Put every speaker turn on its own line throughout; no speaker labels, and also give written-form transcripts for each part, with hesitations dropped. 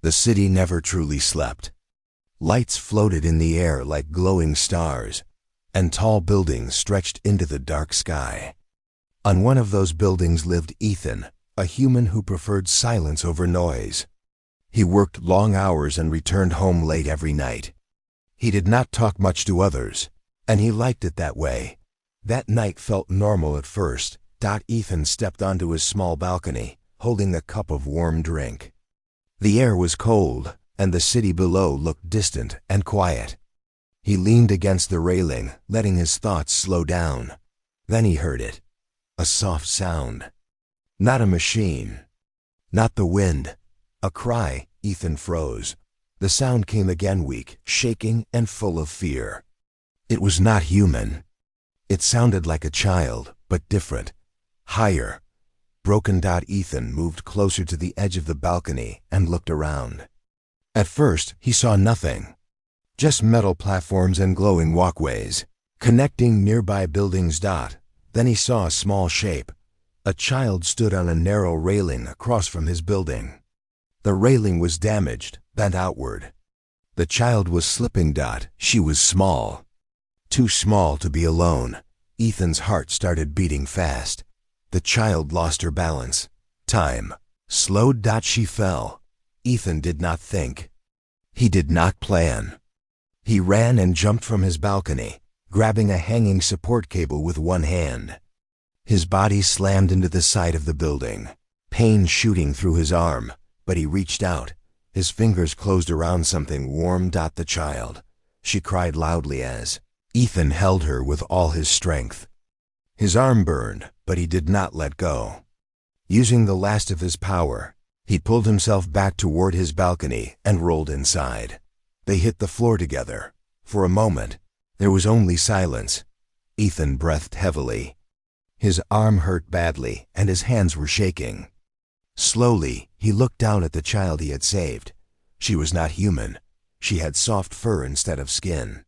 The city never truly slept. Lights floated in the air like glowing stars, and tall buildings stretched into the dark sky. On one of those buildings lived Ethan, a human who preferred silence over noise. He worked long hours and returned home late every night. He did not talk much to others, and he liked it that way. That night felt normal at first. Ethan stepped onto his small balcony, holding a cup of warm drink. The air was cold, and the city below looked distant and quiet. He leaned against the railing, letting his thoughts slow down. Then he heard it. A soft sound. Not a machine. Not the wind. A cry. Ethan froze. The sound came again, weak, shaking, and full of fear. It was not human. It sounded like a child, but different. Higher. Broken. Ethan moved closer to the edge of the balcony and looked around. At first, he saw nothing. Just metal platforms and glowing walkways, connecting nearby buildings. Then he saw a small shape. A child stood on a narrow railing across from his building. The railing was damaged, bent outward. The child was slipping. She was small. Too small to be alone. Ethan's heart started beating fast. The child lost her balance. Time slowed. She fell. Ethan did not think. He did not plan. He ran and jumped from his balcony, grabbing a hanging support cable with one hand. His body slammed into the side of the building, pain shooting through his arm, but he reached out. His fingers closed around something warm. The child. She cried loudly as Ethan held her with all his strength. His arm burned, but he did not let go. Using the last of his power, he pulled himself back toward his balcony and rolled inside. They hit the floor together. For a moment, there was only silence. Ethan breathed heavily. His arm hurt badly, and his hands were shaking. Slowly, he looked down at the child he had saved. She was not human. She had soft fur instead of skin.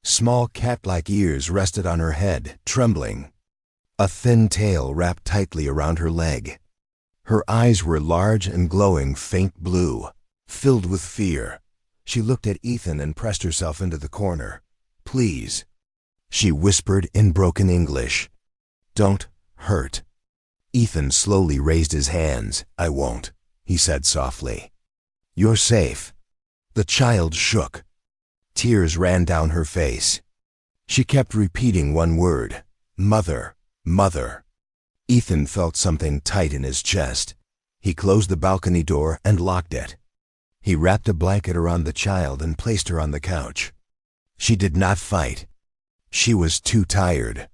Small cat-like ears rested on her head, trembling. A thin tail wrapped tightly around her leg. Her eyes were large and glowing faint blue, filled with fear. She looked at Ethan and pressed herself into the corner. "Please," she whispered in broken English. "Don't hurt." Ethan slowly raised his hands. "I won't," he said softly. "You're safe." The child shook. Tears ran down her face. She kept repeating one word, "Mother, mother." Ethan felt something tight in his chest. He closed the balcony door and locked it. He wrapped a blanket around the child and placed her on the couch. She did not fight. She was too tired,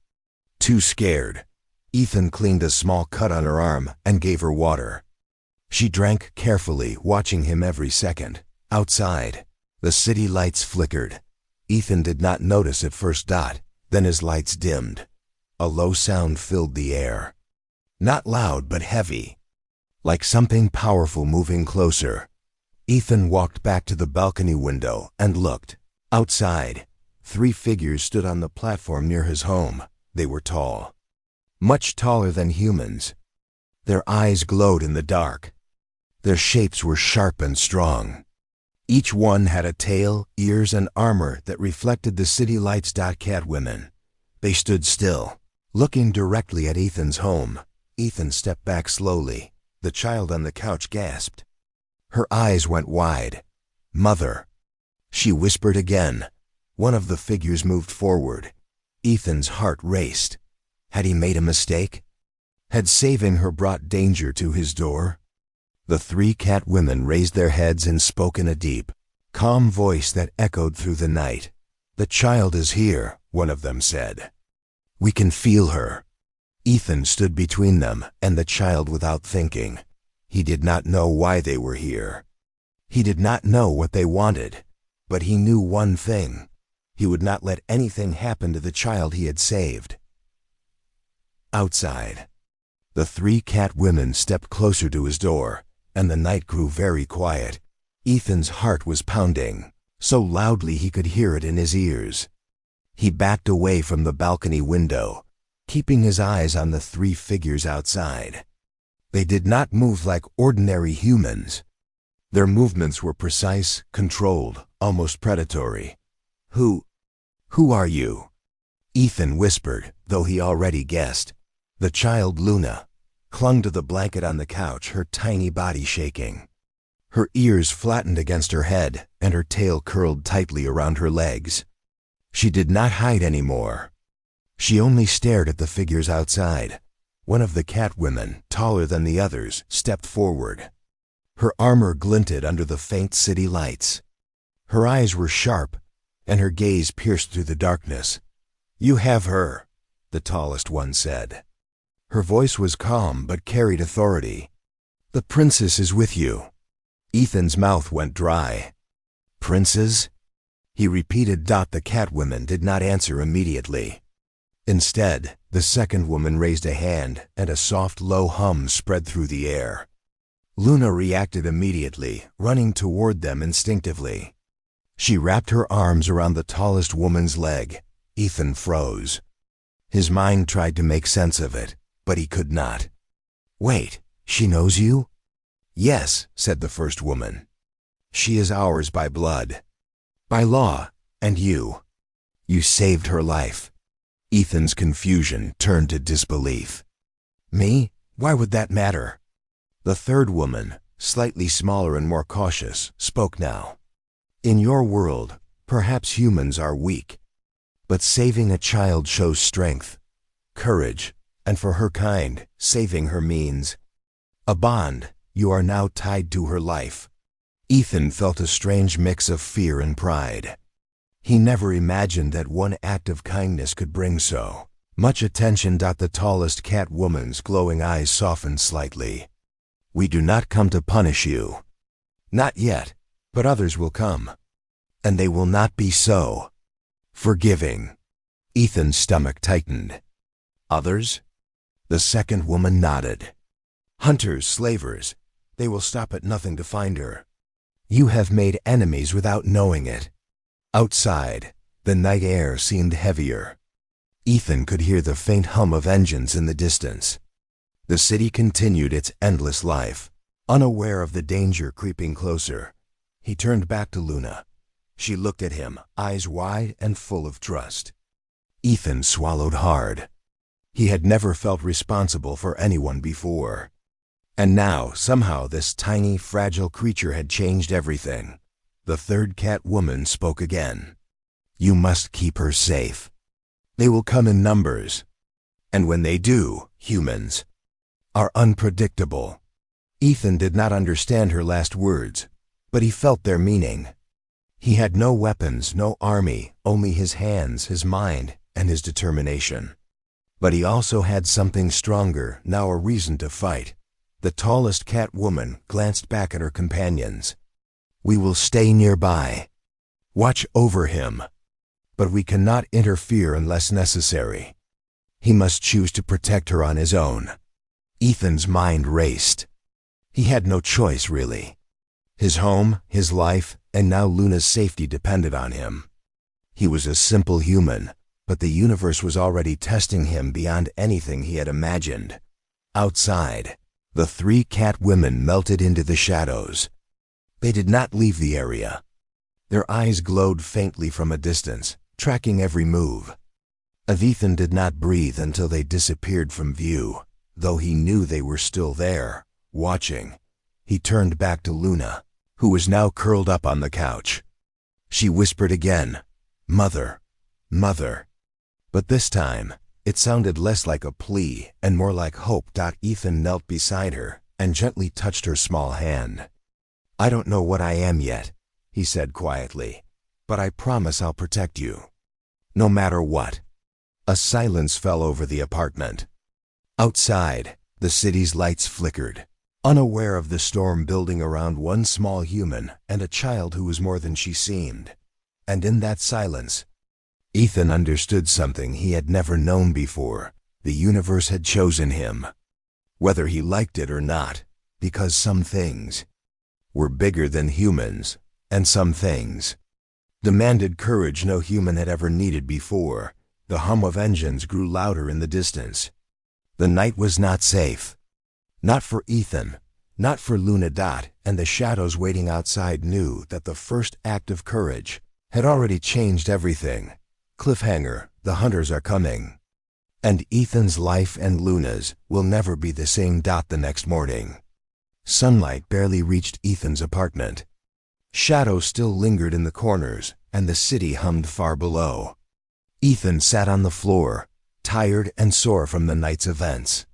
too scared. Ethan cleaned a small cut on her arm and gave her water. She drank carefully, watching him every second. Outside, the city lights flickered. Ethan did not notice at first. Then his lights dimmed. A low sound filled the air. Not loud, but heavy, like something powerful moving closer. Ethan walked back to the balcony window and looked. Outside, 3 figures stood on the platform near his home. They were tall, much taller than humans. Their eyes glowed in the dark. Their shapes were sharp and strong. Each one had a tail, ears, and armor that reflected the city lights. Catwomen. They stood still, looking directly at Ethan's home. Ethan stepped back slowly. The child on the couch gasped. Her eyes went wide. "Mother," she whispered again. One of the figures moved forward. Ethan's heart raced. Had he made a mistake? Had saving her brought danger to his door? The 3 cat women raised their heads and spoke in a deep, calm voice that echoed through the night. "The child is here," one of them said. "We can feel her." Ethan stood between them and the child without thinking. He did not know why they were here. He did not know what they wanted, but he knew one thing. He would not let anything happen to the child he had saved. Outside, the 3 cat women stepped closer to his door, and the night grew very quiet. Ethan's heart was pounding, so loudly he could hear it in his ears. He backed away from the balcony window, keeping his eyes on the 3 figures outside. They did not move like ordinary humans. Their movements were precise, controlled, almost predatory. Who are you?" Ethan whispered, though he already guessed. The child Luna clung to the blanket on the couch, her tiny body shaking. Her ears flattened against her head, and her tail curled tightly around her legs. She did not hide anymore. She only stared at the figures outside. One of the cat women, taller than the others, stepped forward. Her armor glinted under the faint city lights. Her eyes were sharp, and her gaze pierced through the darkness. "You have her," the tallest one said. Her voice was calm but carried authority. "The princess is with you." Ethan's mouth went dry. "Princes?" he repeated. The catwoman did not answer immediately. Instead, the second woman raised a hand, and a soft, low hum spread through the air. Luna reacted immediately, running toward them instinctively. She wrapped her arms around the tallest woman's leg. Ethan froze. His mind tried to make sense of it, but he could not. "Wait, she knows you?" "Yes," said the first woman. "She is ours by blood, by law, and you saved her life." Ethan's confusion turned to disbelief. "Me? Why would that matter?" The third woman, slightly smaller and more cautious, spoke now. "In your world, perhaps humans are weak, but saving a child shows strength, courage, and for her kind, saving her means a bond. You are now tied to her life." Ethan felt a strange mix of fear and pride. He never imagined that one act of kindness could bring so much attention. The tallest cat woman's glowing eyes softened slightly. "We do not come to punish you. Not yet, but others will come. And they will not be so forgiving." Ethan's stomach tightened. "Others?" The second woman nodded. "Hunters, slavers. They will stop at nothing to find her. You have made enemies without knowing it." Outside, the night air seemed heavier. Ethan could hear the faint hum of engines in the distance. The city continued its endless life, unaware of the danger creeping closer. He turned back to Luna. She looked at him, eyes wide and full of trust. Ethan swallowed hard. He had never felt responsible for anyone before. And now, somehow, this tiny, fragile creature had changed everything. The third cat woman spoke again. "You must keep her safe. They will come in numbers. And when they do, humans are unpredictable." Ethan did not understand her last words, but he felt their meaning. He had no weapons, no army, only his hands, his mind, and his determination. But he also had something stronger, now a reason to fight. The tallest cat woman glanced back at her companions. "We will stay nearby. Watch over him. But we cannot interfere unless necessary. He must choose to protect her on his own." Ethan's mind raced. He had no choice, really. His home, his life, and now Luna's safety depended on him. He was a simple human, but the universe was already testing him beyond anything he had imagined. Outside, the three cat women melted into the shadows. They did not leave the area. Their eyes glowed faintly from a distance, tracking every move. Ethan did not breathe until they disappeared from view, though he knew they were still there, watching. He turned back to Luna, who was now curled up on the couch. She whispered again, "Mother, mother." But this time, it sounded less like a plea and more like hope. Ethan knelt beside her and gently touched her small hand. "I don't know what I am yet," he said quietly, "but I promise I'll protect you. No matter what." A silence fell over the apartment. Outside, the city's lights flickered, unaware of the storm building around one small human and a child who was more than she seemed. And in that silence, Ethan understood something he had never known before. The universe had chosen him, whether he liked it or not, because some things were bigger than humans, and some things demanded courage no human had ever needed before. The hum of engines grew louder in the distance. The night was not safe. Not for Ethan, Not for Luna. And the shadows waiting outside knew that the first act of courage had already changed everything. Cliffhanger, the hunters are coming. And Ethan's life and Luna's will never be the same. The next morning, sunlight barely reached Ethan's apartment. Shadows still lingered in the corners, and the city hummed far below. Ethan sat on the floor, tired and sore from the night's events.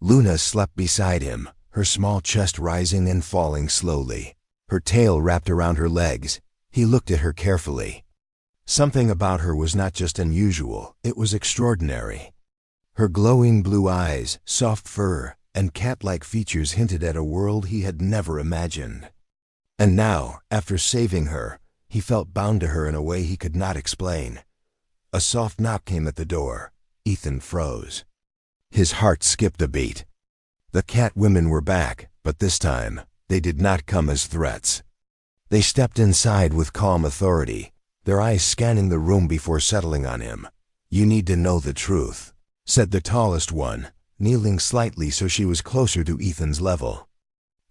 Luna slept beside him, her small chest rising and falling slowly, her tail wrapped around her legs. He looked at her carefully. Something about her was not just unusual, it was extraordinary. Her glowing blue eyes, soft fur, and cat-like features hinted at a world he had never imagined. And now, after saving her, he felt bound to her in a way he could not explain. A soft knock came at the door. Ethan froze. His heart skipped a beat. The cat women were back, but this time, they did not come as threats. They stepped inside with calm authority, their eyes scanning the room before settling on him. "You need to know the truth," said the tallest one, kneeling slightly so she was closer to Ethan's level.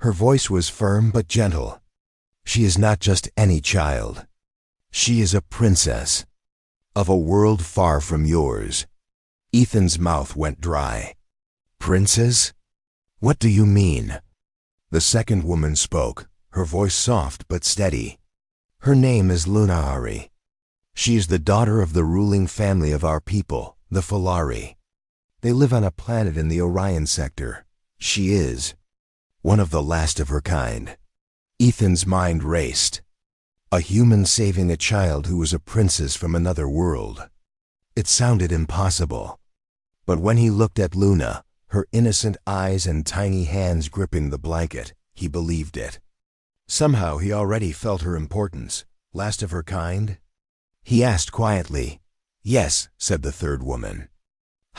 Her voice was firm but gentle. "She is not just any child. She is a princess of a world far from yours." Ethan's mouth went dry. "Princess? What do you mean?" The second woman spoke, her voice soft but steady. "Her name is Lunari. She is the daughter of the ruling family of our people, the Felari. They live on a planet in the Orion sector. She is one of the last of her kind." Ethan's mind raced. A human saving a child who was a princess from another world. It sounded impossible. But when he looked at Luna, her innocent eyes and tiny hands gripping the blanket, he believed it. Somehow he already felt her importance. Last of her kind? He asked quietly. "Yes," said the third woman.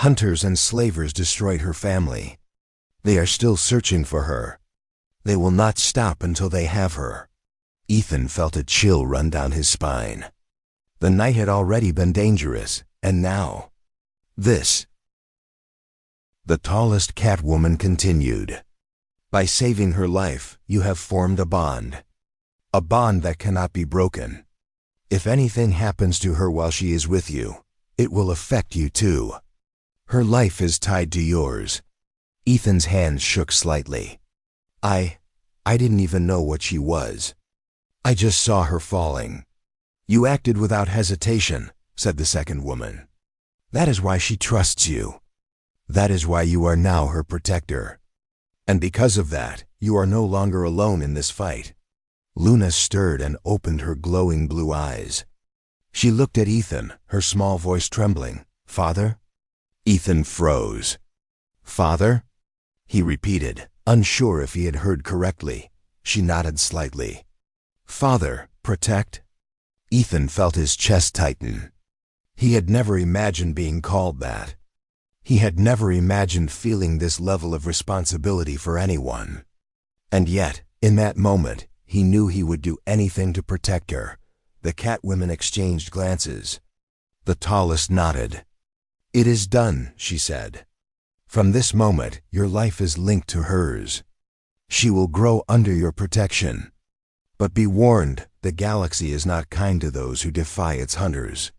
"Hunters and slavers destroyed her family. They are still searching for her. They will not stop until they have her." Ethan felt a chill run down his spine. The night had already been dangerous, and now this. The tallest Catwoman continued. "By saving her life, you have formed a bond. A bond that cannot be broken. If anything happens to her while she is with you, it will affect you too. Her life is tied to yours." Ethan's hands shook slightly. I didn't even know what she was. I just saw her falling." "You acted without hesitation," said the second woman. "That is why she trusts you. That is why you are now her protector. And because of that, you are no longer alone in this fight." Luna stirred and opened her glowing blue eyes. She looked at Ethan, her small voice trembling. "Father?" Ethan froze. "Father?" he repeated, unsure if he had heard correctly. She nodded slightly. "Father, protect?" Ethan felt his chest tighten. He had never imagined being called that. He had never imagined feeling this level of responsibility for anyone. And yet, in that moment, he knew he would do anything to protect her. The Catwomen exchanged glances. The tallest nodded. "It is done," she said. "From this moment, your life is linked to hers. She will grow under your protection. But be warned, the galaxy is not kind to those who defy its hunters."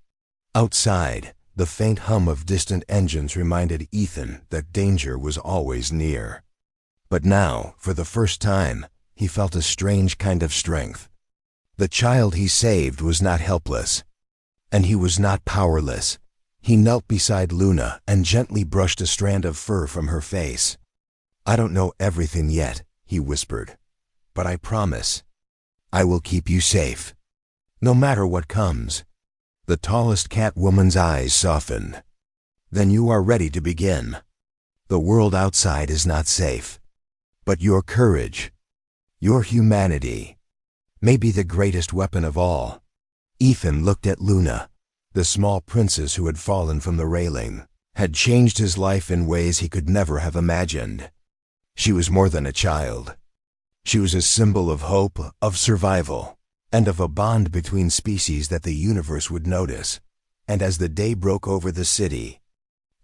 Outside, the faint hum of distant engines reminded Ethan that danger was always near. But now, for the first time, he felt a strange kind of strength. The child he saved was not helpless, and he was not powerless. He knelt beside Luna and gently brushed a strand of fur from her face. "I don't know everything yet," he whispered, "but I promise, I will keep you safe, no matter what comes." The tallest Catwoman's eyes softened. "Then you are ready to begin. The world outside is not safe, but your courage, your humanity, may be the greatest weapon of all." Ethan looked at Luna. The small princess who had fallen from the railing had changed his life in ways he could never have imagined. She was more than a child. She was a symbol of hope, of survival, and of a bond between species that the universe would notice. And as the day broke over the city,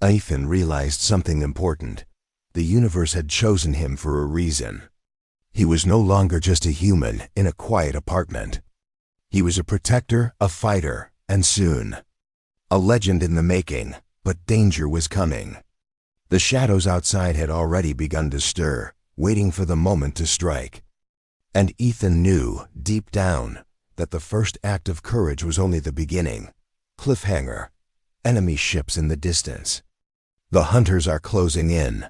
Ethan realized something important. The universe had chosen him for a reason. He was no longer just a human in a quiet apartment. He was a protector, a fighter, and soon, a legend in the making. But danger was coming. The shadows outside had already begun to stir, waiting for the moment to strike. And Ethan knew, deep down, that the first act of courage was only the beginning. Cliffhanger. Enemy ships in the distance. The hunters are closing in.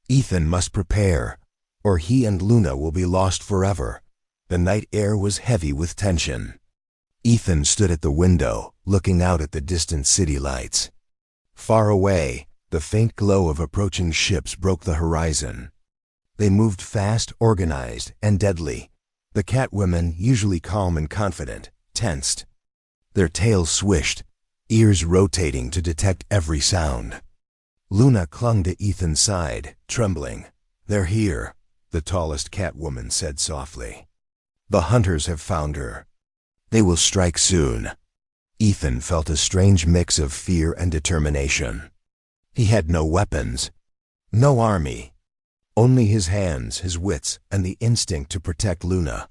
Ethan must prepare, or he and Luna will be lost forever. The night air was heavy with tension. Ethan stood at the window, looking out at the distant city lights. Far away, the faint glow of approaching ships broke the horizon. They moved fast, organized, and deadly. The Catwomen, usually calm and confident, tensed. Their tails swished, ears rotating to detect every sound. Luna clung to Ethan's side, trembling. "They're here," the tallest Catwoman said softly. "The hunters have found her. They will strike soon." Ethan felt a strange mix of fear and determination. He had no weapons, no army, only his hands, his wits, and the instinct to protect Luna.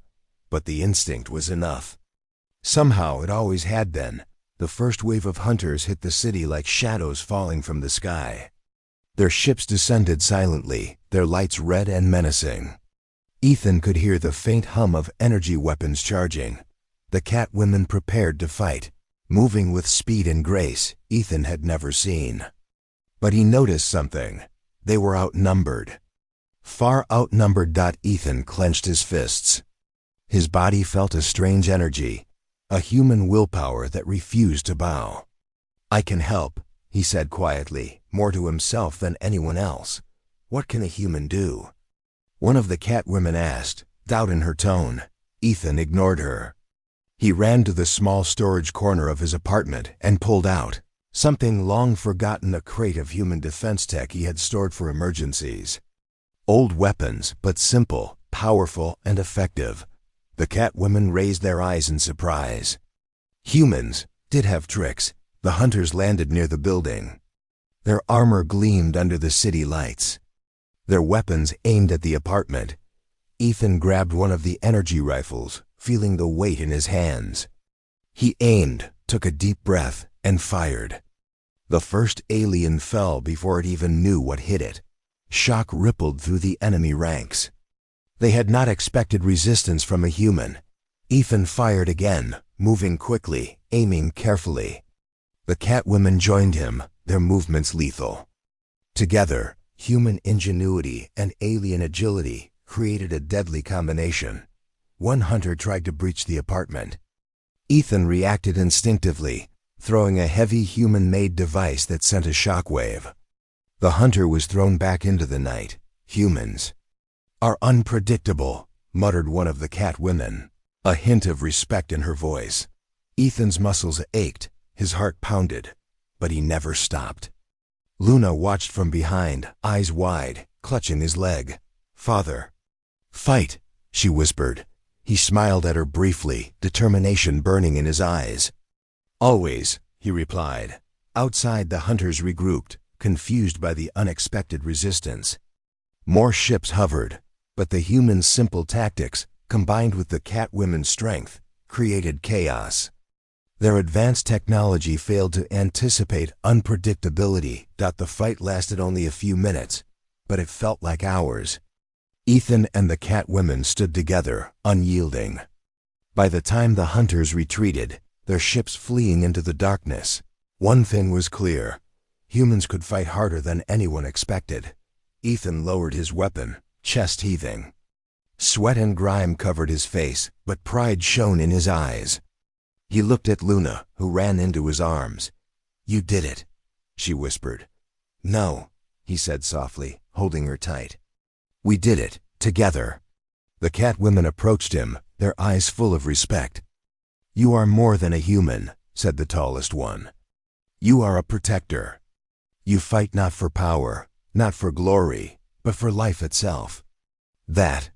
But the instinct was enough. Somehow it always had been. The first wave of hunters hit the city like shadows falling from the sky. Their ships descended silently, their lights red and menacing. Ethan could hear the faint hum of energy weapons charging. The Catwomen prepared to fight, moving with speed and grace Ethan had never seen. But he noticed something. They were outnumbered. Far outnumbered. Ethan clenched his fists. His body felt a strange energy, a human willpower that refused to bow. "I can help," he said quietly, more to himself than anyone else. "What can a human do?" One of the Catwomen asked, doubt in her tone. Ethan ignored her. He ran to the small storage corner of his apartment and pulled out something long forgotten, a crate of human defense tech he had stored for emergencies. Old weapons, but simple, powerful, and effective. The Catwomen raised their eyes in surprise. Humans did have tricks. The hunters landed near the building. Their armor gleamed under the city lights. Their weapons aimed at the apartment. Ethan grabbed one of the energy rifles, feeling the weight in his hands. He aimed, took a deep breath, and fired. The first alien fell before it even knew what hit it. Shock rippled through the enemy ranks. They had not expected resistance from a human. Ethan fired again, moving quickly, aiming carefully. The Catwomen joined him, their movements lethal. Together, human ingenuity and alien agility created a deadly combination. One hunter tried to breach the apartment. Ethan reacted instinctively, throwing a heavy human-made device that sent a shockwave. The hunter was thrown back into the night. "Humans are unpredictable," muttered one of the Catwomen, a hint of respect in her voice. Ethan's muscles ached, his heart pounded, but he never stopped. Luna watched from behind, eyes wide, clutching his leg. "Father." "Fight," she whispered. He smiled at her briefly, determination burning in his eyes. "Always," he replied. Outside, the hunters regrouped, confused by the unexpected resistance. More ships hovered, but the humans' simple tactics, combined with the Catwomen's strength, created chaos. Their advanced technology failed to anticipate unpredictability. The fight lasted only a few minutes, but it felt like hours. Ethan and the Catwomen stood together, unyielding. By the time the hunters retreated, their ships fleeing into the darkness, one thing was clear. Humans could fight harder than anyone expected. Ethan lowered his weapon, chest heaving. Sweat and grime covered his face, but pride shone in his eyes. He looked at Luna, who ran into his arms. "You did it," she whispered. "No," he said softly, holding her tight. "We did it, together." The Catwomen approached him, their eyes full of respect. "You are more than a human," said the tallest one. "You are a protector. You fight not for power, not for glory, but for life itself. That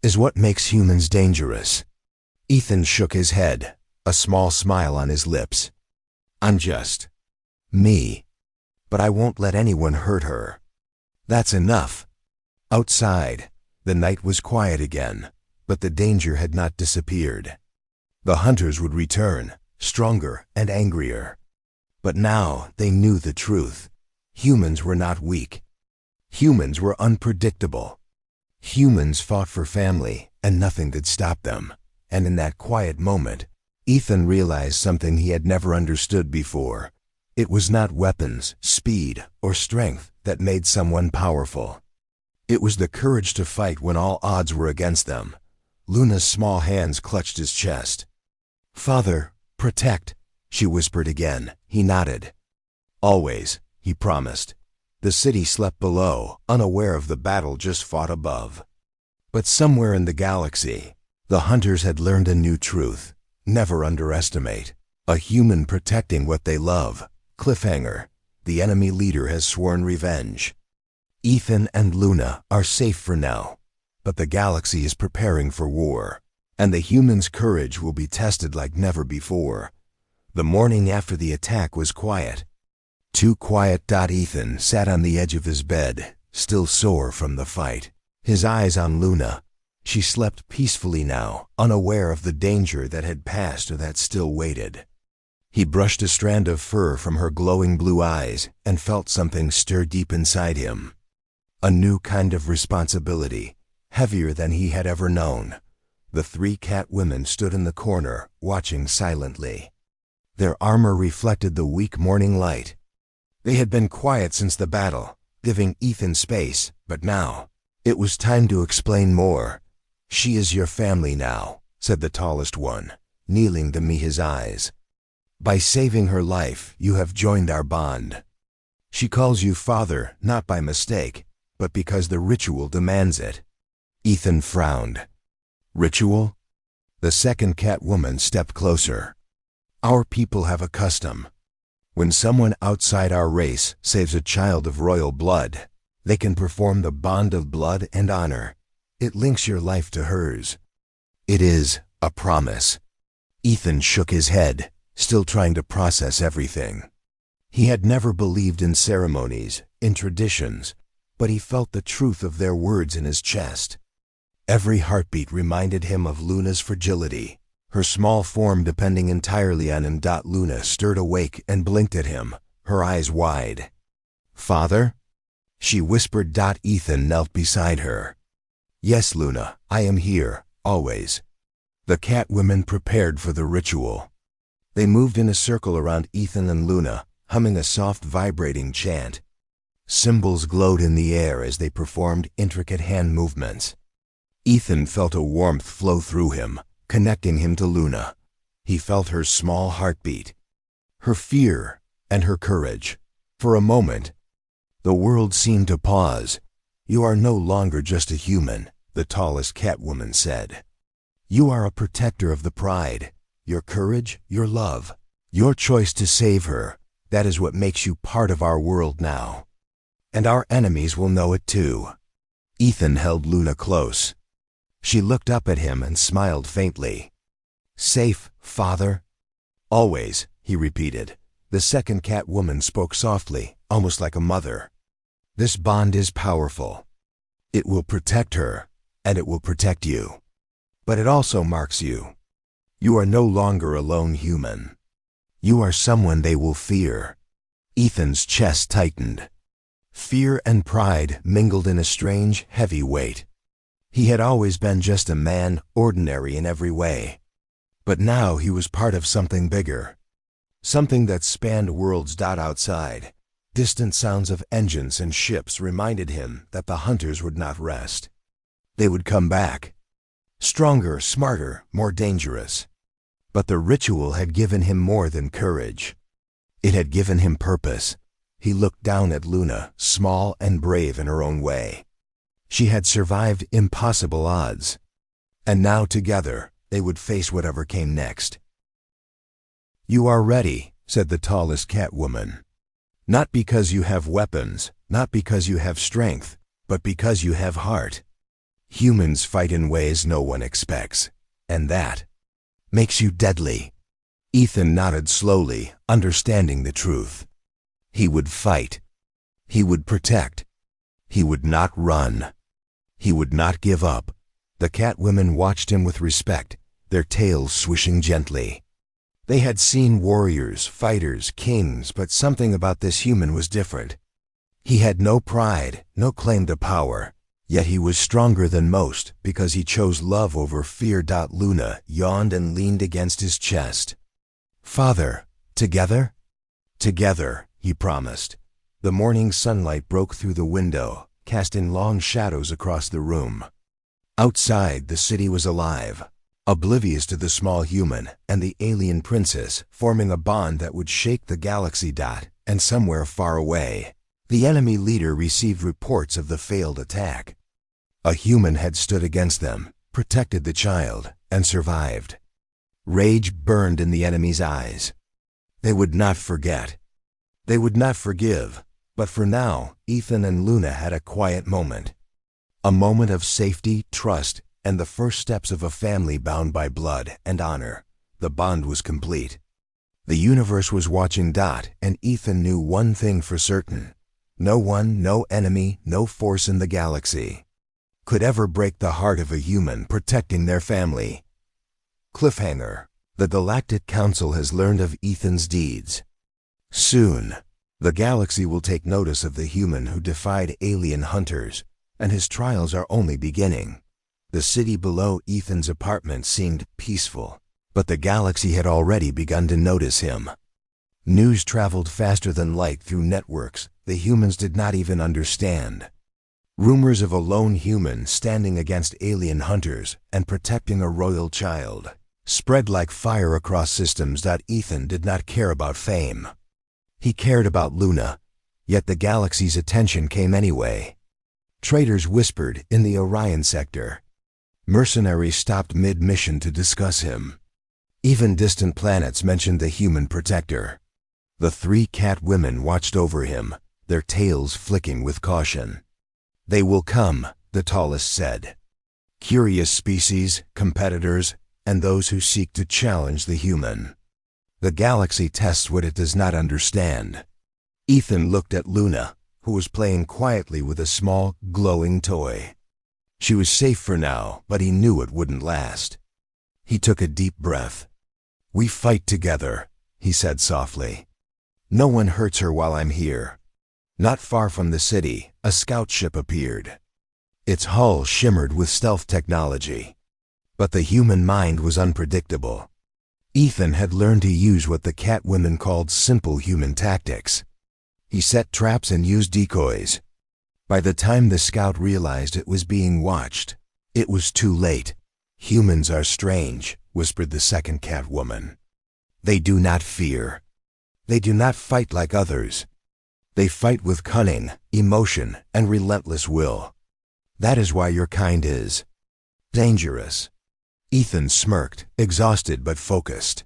is what makes humans dangerous." Ethan shook his head, a small smile on his lips. "I'm just me, but I won't let anyone hurt her." "That's enough." Outside, The night was quiet again, but the danger had not disappeared. The hunters would return, stronger and angrier. But now they knew the truth. Humans were not weak. Humans were unpredictable. Humans fought for family, and nothing could stop them. And in that quiet moment, Ethan realized something he had never understood before. It was not weapons, speed, or strength that made someone powerful. It was the courage to fight when all odds were against them. Luna's small hands clutched his chest. "Father, protect," she whispered again. He nodded. "Always," he promised. The city slept below, unaware of the battle just fought above. But somewhere in the galaxy, the hunters had learned a new truth. Never underestimate a human protecting what they love. Cliffhanger. The enemy leader has sworn revenge. Ethan and Luna are safe for now, but the galaxy is preparing for war, and the humans' courage will be tested like never before. The morning after the attack was quiet. Too quiet. Ethan sat on the edge of his bed, still sore from the fight, his eyes on Luna. She slept peacefully now, unaware of the danger that had passed or that still waited. He brushed a strand of fur from her glowing blue eyes and felt something stir deep inside him. A new kind of responsibility, heavier than he had ever known. The three cat women stood in the corner, watching silently. Their armor reflected the weak morning light. They had been quiet since the battle, giving Ethan space, but now, it was time to explain more. "She is your family now," said the tallest one, kneeling to meet his eyes. "By saving her life, you have joined our bond. She calls you father, not by mistake, but because the ritual demands it." Ethan frowned. "Ritual?" The second cat woman stepped closer. "Our people have a custom. When someone outside our race saves a child of royal blood, they can perform the bond of blood and honor. It links your life to hers. It is a promise." Ethan shook his head, still trying to process everything. He had never believed in ceremonies, in traditions, but he felt the truth of their words in his chest. Every heartbeat reminded him of Luna's fragility, her small form depending entirely on him. Luna stirred awake and blinked at him, her eyes wide. "Father?" she whispered. Ethan knelt beside her. "Yes, Luna, I am here, always." The cat women prepared for the ritual. They moved in a circle around Ethan and Luna, humming a soft vibrating chant. Symbols glowed in the air as they performed intricate hand movements. Ethan felt a warmth flow through him, connecting him to Luna. He felt her small heartbeat, her fear, and her courage. For a moment, the world seemed to pause. "You are no longer just a human," the tallest catwoman said. "You are a protector of the pride, your courage, your love, your choice to save her. That is what makes you part of our world now. And our enemies will know it too." Ethan held Luna close. She looked up at him and smiled faintly. "Safe, father?" "Always," he repeated. The second cat woman spoke softly, almost like a mother. "This bond is powerful. It will protect her, and it will protect you. But it also marks you. You are no longer a lone human. You are someone they will fear." Ethan's chest tightened. Fear and pride mingled in a strange, heavy weight. He had always been just a man, ordinary in every way. But now he was part of something bigger. Something that spanned worlds. Outside, distant sounds of engines and ships reminded him that the hunters would not rest. They would come back. Stronger, smarter, more dangerous. But the ritual had given him more than courage. It had given him purpose. He looked down at Luna, small and brave in her own way. She had survived impossible odds. And now together, they would face whatever came next. "You are ready," said the tallest catwoman. "Not because you have weapons, not because you have strength, but because you have heart. Humans fight in ways no one expects, and that makes you deadly." Ethan nodded slowly, understanding the truth. He would fight. He would protect. He would not run. He would not give up. The Catwomen watched him with respect, their tails swishing gently. They had seen warriors, fighters, kings, but something about this human was different. He had no pride, no claim to power, yet he was stronger than most because he chose love over fear. Luna yawned and leaned against his chest. "Father, together?" "Together," he promised. The morning sunlight broke through the window, casting long shadows across the room. Outside, the city was alive, oblivious to the small human and the alien princess, forming a bond that would shake the galaxy. And somewhere far away, the enemy leader received reports of the failed attack. A human had stood against them, protected the child, and survived. Rage burned in the enemy's eyes. They would not forget. They would not forgive. But for now, Ethan and Luna had a quiet moment. A moment of safety, trust, and the first steps of a family bound by blood and honor. The bond was complete. The universe was watching. And Ethan knew one thing for certain. No one, no enemy, no force in the galaxy could ever break the heart of a human protecting their family. Cliffhanger. The Galactic Council has learned of Ethan's deeds. Soon, the galaxy will take notice of the human who defied alien hunters, and his trials are only beginning. The city below Ethan's apartment seemed peaceful, but the galaxy had already begun to notice him. News traveled faster than light through networks the humans did not even understand. Rumors of a lone human standing against alien hunters and protecting a royal child spread like fire across systems. Ethan did not care about fame. He cared about Luna, yet the galaxy's attention came anyway. Traitors whispered in the Orion sector. Mercenaries stopped mid-mission to discuss him. Even distant planets mentioned the human protector. The three Catwomen watched over him, their tails flicking with caution. "They will come," the tallest said. "Curious species, competitors, and those who seek to challenge the human. The galaxy tests what it does not understand." Ethan looked at Luna, who was playing quietly with a small, glowing toy. She was safe for now, but he knew it wouldn't last. He took a deep breath. "We fight together," he said softly. "No one hurts her while I'm here." Not far from the city, a scout ship appeared. Its hull shimmered with stealth technology. But the human mind was unpredictable. Ethan had learned to use what the Catwomen called simple human tactics. He set traps and used decoys. By the time the scout realized it was being watched, it was too late. "Humans are strange," whispered the second Catwoman. "They do not fear. They do not fight like others. They fight with cunning, emotion, and relentless will. That is why your kind is dangerous." Ethan smirked, exhausted but focused.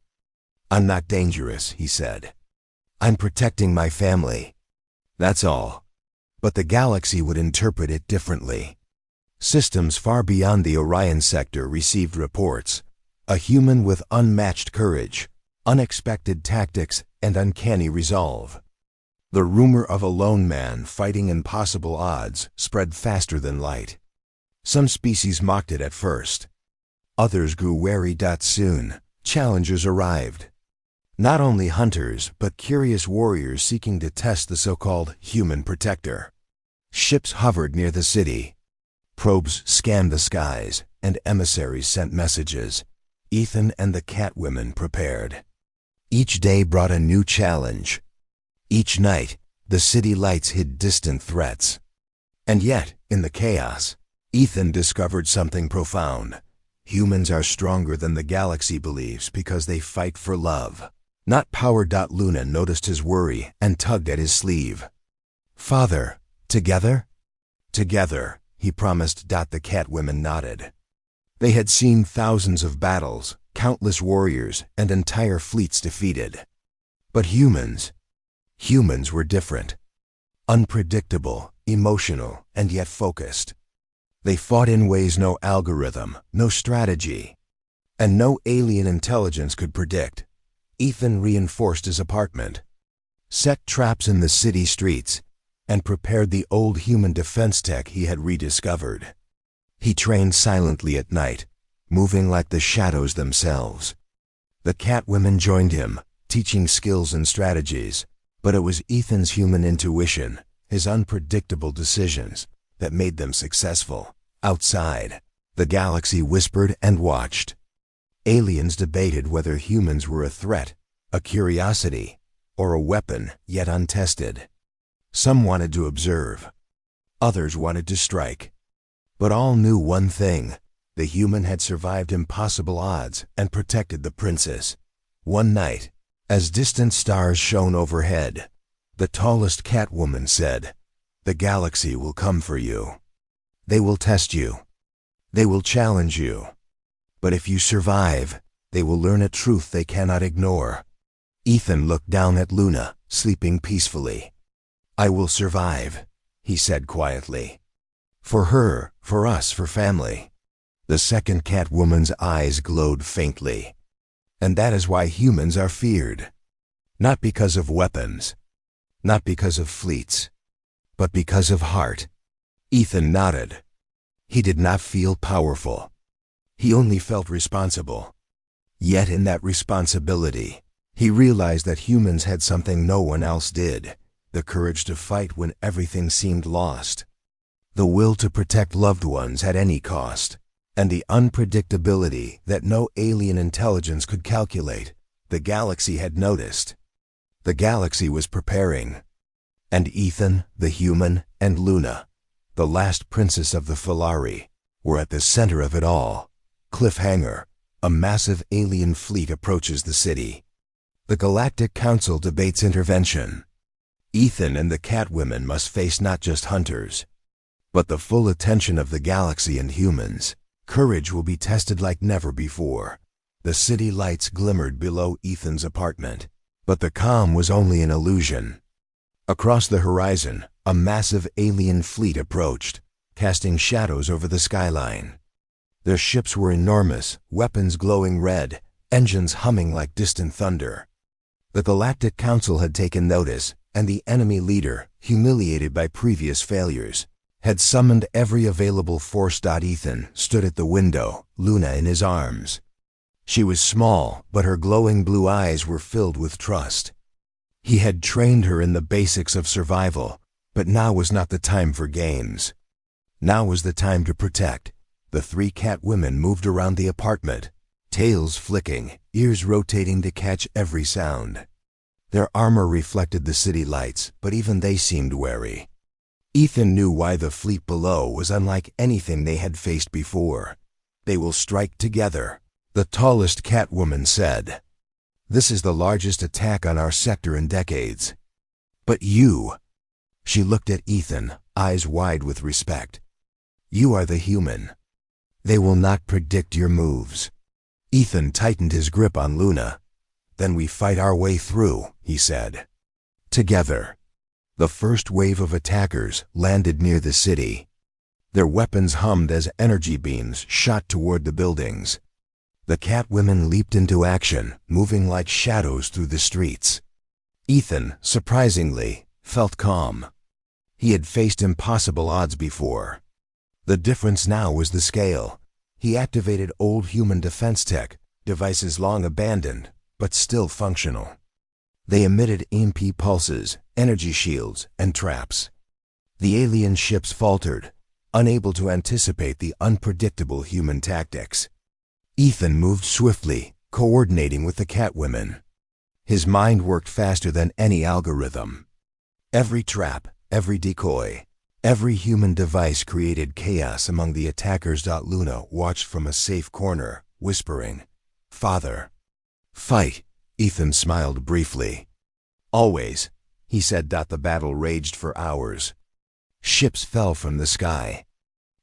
"I'm not dangerous," he said. "I'm protecting my family. That's all." But the galaxy would interpret it differently. Systems far beyond the Orion sector received reports. A human with unmatched courage, unexpected tactics, and uncanny resolve. The rumor of a lone man fighting impossible odds spread faster than light. Some species mocked it at first. Others grew wary. Soon, challengers arrived. Not only hunters, but curious warriors seeking to test the so-called human protector. Ships hovered near the city. Probes scanned the skies, and emissaries sent messages. Ethan and the Catwomen prepared. Each day brought a new challenge. Each night, the city lights hid distant threats. And yet, in the chaos, Ethan discovered something profound. Humans are stronger than the galaxy believes because they fight for love, not power. Luna noticed his worry and tugged at his sleeve. "Father, together?" "Together," he promised. The Catwomen nodded. They had seen thousands of battles, countless warriors, and entire fleets defeated. But humans were different. Unpredictable, emotional, and yet focused. They fought in ways no algorithm, no strategy, and no alien intelligence could predict. Ethan reinforced his apartment, set traps in the city streets, and prepared the old human defense tech he had rediscovered. He trained silently at night, moving like the shadows themselves. The Catwomen joined him, teaching skills and strategies, but it was Ethan's human intuition, his unpredictable decisions, that made them successful. Outside, the galaxy whispered and watched. Aliens debated whether humans were a threat, a curiosity, or a weapon yet untested. Some wanted to observe. Others wanted to strike. But all knew one thing: the human had survived impossible odds and protected the princess. One night, as distant stars shone overhead, the tallest Catwoman said, "The galaxy will come for you. They will test you. They will challenge you. But if you survive, they will learn a truth they cannot ignore." Ethan looked down at Luna, sleeping peacefully. "I will survive," he said quietly. "For her, for us, for family." The second Catwoman's eyes glowed faintly. "And that is why humans are feared. Not because of weapons, not because of fleets, but because of heart." Ethan nodded. He did not feel powerful. He only felt responsible. Yet in that responsibility, he realized that humans had something no one else did: the courage to fight when everything seemed lost, the will to protect loved ones at any cost, and the unpredictability that no alien intelligence could calculate. The galaxy had noticed. The galaxy was preparing. And Ethan, the human, and Luna, the last princess of the Felari, were at the center of it all. Cliffhanger: a massive alien fleet approaches the city. The Galactic Council debates intervention. Ethan and the Catwomen must face not just hunters, but the full attention of the galaxy and humans. Courage will be tested like never before. The city lights glimmered below Ethan's apartment, but the calm was only an illusion. Across the horizon, a massive alien fleet approached, casting shadows over the skyline. Their ships were enormous, weapons glowing red, engines humming like distant thunder. The Galactic Council had taken notice, and the enemy leader, humiliated by previous failures, had summoned every available force. Ethan stood at the window, Luna in his arms. She was small, but her glowing blue eyes were filled with trust. He had trained her in the basics of survival, but now was not the time for games. Now was the time to protect. The three Catwomen moved around the apartment, tails flicking, ears rotating to catch every sound. Their armor reflected the city lights, but even they seemed wary. Ethan knew why the fleet below was unlike anything they had faced before. "They will strike together," the tallest Catwoman said. "This is the largest attack on our sector in decades. But you," she looked at Ethan, eyes wide with respect, "you are the human. They will not predict your moves." Ethan tightened his grip on Luna. "Then we fight our way through," he said. Together. The first wave of attackers landed near the city. Their weapons hummed as energy beams shot toward the buildings. The Catwomen leaped into action, moving like shadows through the streets. Ethan, surprisingly, felt calm. He had faced impossible odds before. The difference now was the scale. He activated old human defense tech, devices long abandoned, but still functional. They emitted EMP pulses, energy shields, and traps. The alien ships faltered, unable to anticipate the unpredictable human tactics. Ethan moved swiftly, coordinating with the Catwomen. His mind worked faster than any algorithm. Every trap, every decoy, every human device created chaos among the attackers. Luna watched from a safe corner, whispering, "Father." "Fight," Ethan smiled briefly. "Always," he said. The battle raged for hours. Ships fell from the sky.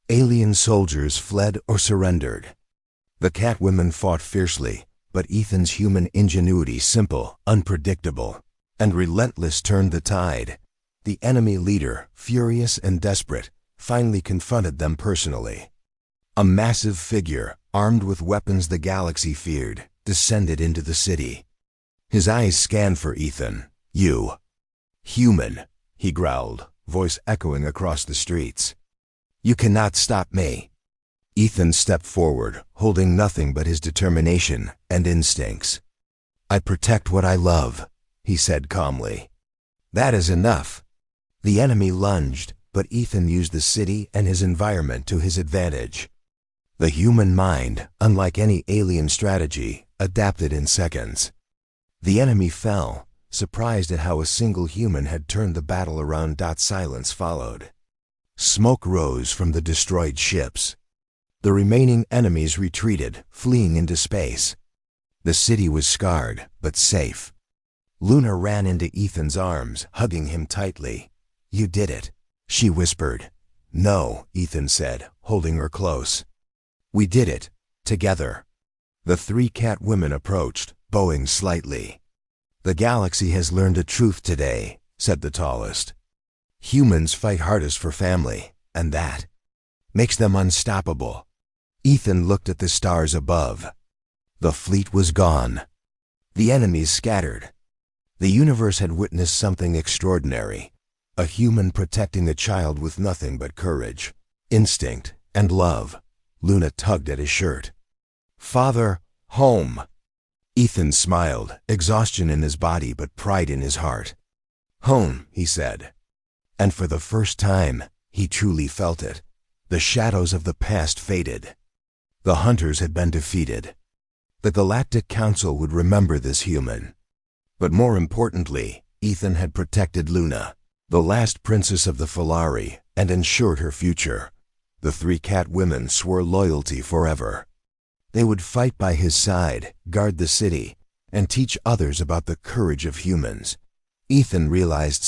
Alien soldiers fled or surrendered. The Catwomen fought fiercely, but Ethan's human ingenuity, simple, unpredictable, and relentless, turned the tide. The enemy leader, furious and desperate, finally confronted them personally. A massive figure, armed with weapons the galaxy feared, descended into the city. His eyes scanned for Ethan. "You." "Human," he growled, voice echoing across the streets. "You cannot stop me." Ethan stepped forward, holding nothing but his determination and instincts. "I protect what I love," he said calmly. "That is enough." The enemy lunged, but Ethan used the city and his environment to his advantage. The human mind, unlike any alien strategy, adapted in seconds. The enemy fell, surprised at how a single human had turned the battle around. Silence followed. Smoke rose from the destroyed ships. The remaining enemies retreated, fleeing into space. The city was scarred, but safe. Luna ran into Ethan's arms, hugging him tightly. "You did it," she whispered. "No," Ethan said, holding her close. "We did it, together." The three cat women approached, bowing slightly. "The galaxy has learned a truth today," said the tallest. "Humans fight hardest for family, and that makes them unstoppable." Ethan looked at the stars above. The fleet was gone. The enemies scattered. The universe had witnessed something extraordinary. A human protecting a child with nothing but courage, instinct, and love. Luna tugged at his shirt. "Father, home." Ethan smiled, exhaustion in his body but pride in his heart. "Home," he said. And for the first time, he truly felt it. The shadows of the past faded. The hunters had been defeated. The Galactic Council would remember this human. But more importantly, Ethan had protected Luna, the last princess of the Felari, and ensured her future. The three cat women swore loyalty forever. They would fight by his side, guard the city, and teach others about the courage of humans. Ethan realized